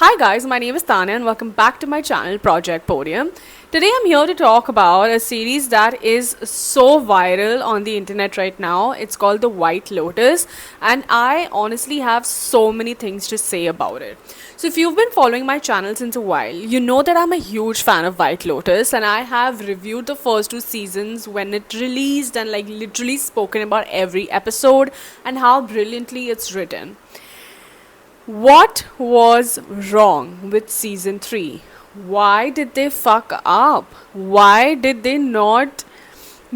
Hi guys, my name is Tanya and welcome back to my channel Project Podium. Today I'm here to talk about a series that is so viral on the internet right now. It's called The White Lotus and I honestly have so many things to say about it. So if you've been following my channel since a while, you know that I'm a huge fan of White Lotus and I have reviewed the first two seasons when it released and literally spoken about every episode and how brilliantly it's written. What was wrong with season 3? Why did they fuck up? Why did they not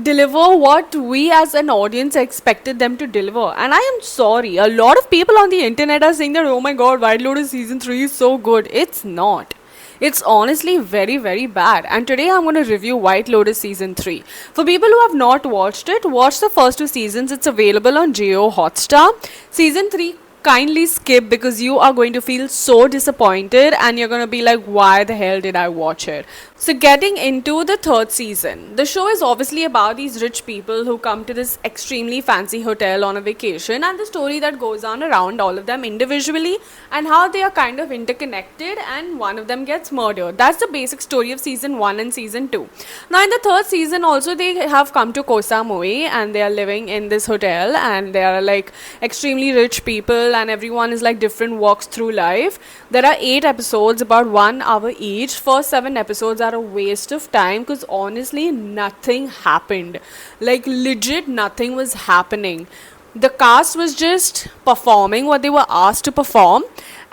deliver what we as an audience expected them to deliver? And I am sorry, a lot of people on the internet are saying that, oh my god, White Lotus season 3 is so good. It's not. It's honestly very, very bad. And today I'm going to review White Lotus season 3. For people who have not watched it, watch the first two seasons. It's available on Jio Hotstar. Season 3, kindly skip because you are going to feel so disappointed and you're going to be like, why the hell did I watch it? So getting into the third season, the show is obviously about these rich people who come to this extremely fancy hotel on a vacation and the story that goes on around all of them individually and how they are kind of interconnected and one of them gets murdered. That's the basic story of season 1 and season 2. Now in the third season also they have come to Koh Samui and they are living in this hotel and they are like extremely rich people and everyone is like different walks through life. There are 8 episodes, about 1 hour each. First 7 episodes are a waste of time because honestly nothing happened. Like legit nothing was happening. The cast was just performing what they were asked to perform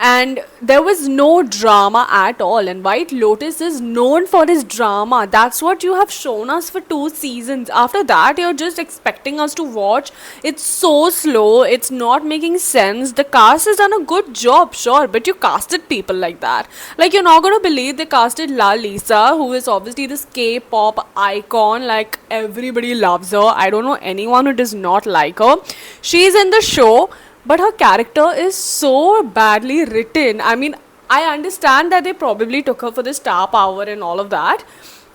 and there was no drama at all, and White Lotus is known for its drama. That's what you have shown us for 2 seasons. After that you're just expecting us to watch. It's so slow, it's not making sense. The cast has done a good job, sure, but you casted people like that. Like, you're not gonna believe they casted La Lisa, who is obviously this K-pop icon. Like, everybody loves her. I don't know anyone who does not like her. She's in the show, but her character is so badly written. I mean, I understand that they probably took her for the star power and all of that,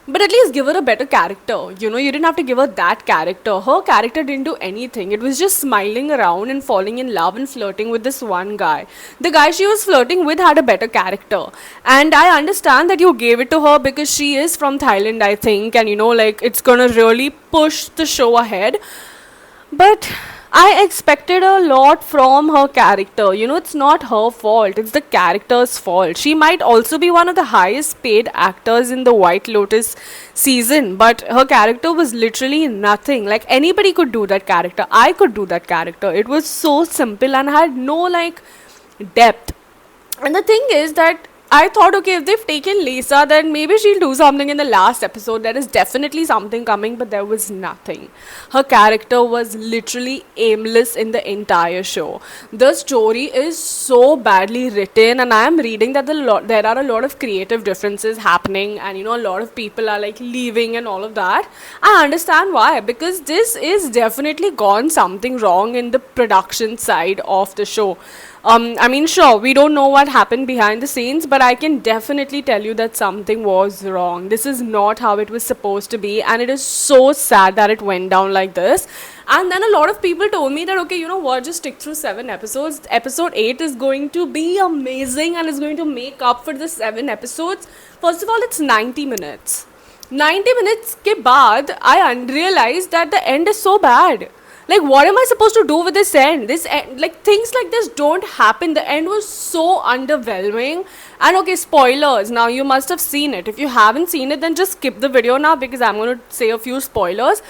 but at least give her a better character. You know, you didn't have to give her that character. Her character didn't do anything. It was just smiling around and falling in love and flirting with this one guy. The guy she was flirting with had a better character. And I understand that you gave it to her because she is from Thailand, I think, and you know, like, it's gonna really push the show ahead. But I expected a lot from her character. You know, it's not her fault, it's the character's fault. She might also be one of the highest paid actors in the White Lotus season, but her character was literally nothing. Like, anybody could do that character. I could do that character. It was so simple and had no like depth. And the thing is that I thought, okay, if they've taken Lisa, then maybe she'll do something in the last episode. There is definitely something coming, but there was nothing. Her character was literally aimless in the entire show. The story is so badly written, and I am reading that there are a lot of creative differences happening, and you know, a lot of people are like leaving and all of that. I understand why, because this is definitely gone something wrong in the production side of the show. I mean, sure, we don't know what happened behind the scenes, but I can definitely tell you that something was wrong. This is not how it was supposed to be, and it is so sad that it went down like this. And then a lot of people told me that, okay, you know what, just stick through 7 episodes. Episode 8 is going to be amazing and is going to make up for the 7 episodes. First of all, it's 90 minutes. 90 minutes ke baad, I realized that the end is so bad. Like, what am I supposed to do with this end? This end, like, things like this don't happen. The end was so underwhelming. And okay, spoilers. Now, you must have seen it. If you haven't seen it, then just skip the video now because I'm going to say a few spoilers.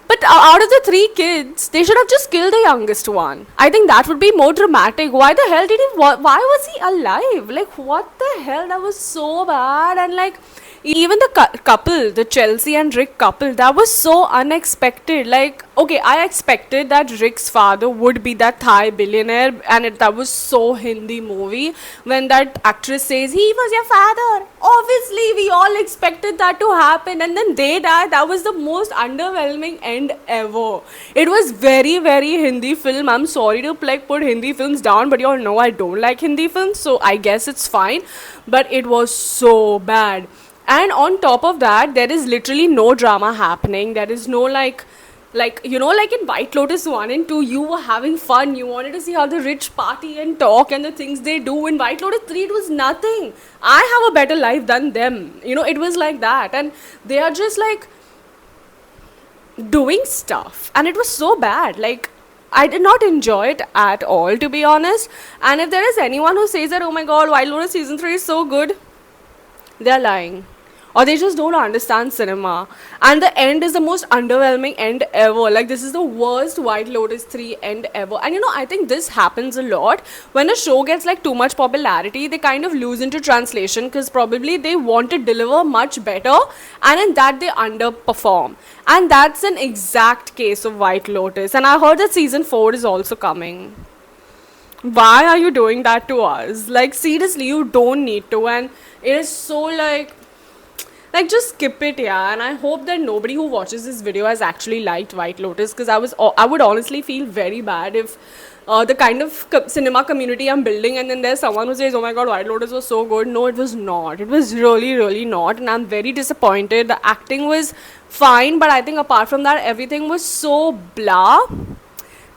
But out of the 3 kids, they should have just killed the youngest one. I think that would be more dramatic. Why the hell did he... Why was he alive? Like, what the hell? That was so bad. And like... Even the couple, the Chelsea and Rick couple, that was so unexpected. Like, okay, I expected that Rick's father would be that Thai billionaire, and that was so Hindi movie. When that actress says, he was your father, obviously we all expected that to happen, and then they died. That was the most underwhelming end ever. It was very, very Hindi film. I'm sorry to like put Hindi films down, but you all know I don't like Hindi films, so I guess it's fine. But it was so bad. And on top of that, there is literally no drama happening. There is no like Like, you know, like in White Lotus 1 and 2, you were having fun. You wanted to see how the rich party and talk and the things they do. In White Lotus 3, it was nothing. I have a better life than them. You know, it was like that. And they are just like doing stuff. And it was so bad. Like, I did not enjoy it at all, to be honest. And if there is anyone who says that, oh my god, White Lotus season 3 is so good, they're lying. Or they just don't understand cinema. And the end is the most underwhelming end ever. Like, this is the worst White Lotus 3 end ever. And you know, I think this happens a lot. When a show gets like too much popularity, they kind of lose into translation because probably they want to deliver much better. And in that, they underperform. And that's an exact case of White Lotus. And I heard that season 4 is also coming. Why are you doing that to us? Like, seriously, you don't need to. And it is so like just skip it, yeah. And I hope that nobody who watches this video has actually liked White Lotus, because I would honestly feel very bad if the kind of cinema community I'm building, and then there's someone who says, oh my god, White Lotus was so good. No, it was not. It was really, really not. And I'm very disappointed. The acting was fine, but I think apart from that, everything was so blah.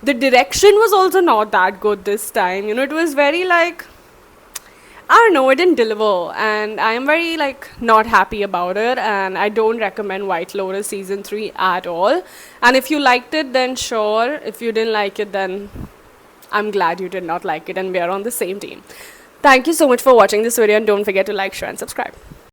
The direction was also not that good this time. You know, it was very like, I don't know, it didn't deliver, and I am very like not happy about it, and I don't recommend White Lotus season 3 at all. And if you liked it, then sure. If you didn't like it, then I'm glad you did not like it, and we are on the same team. Thank you so much for watching this video, and don't forget to like, share and subscribe.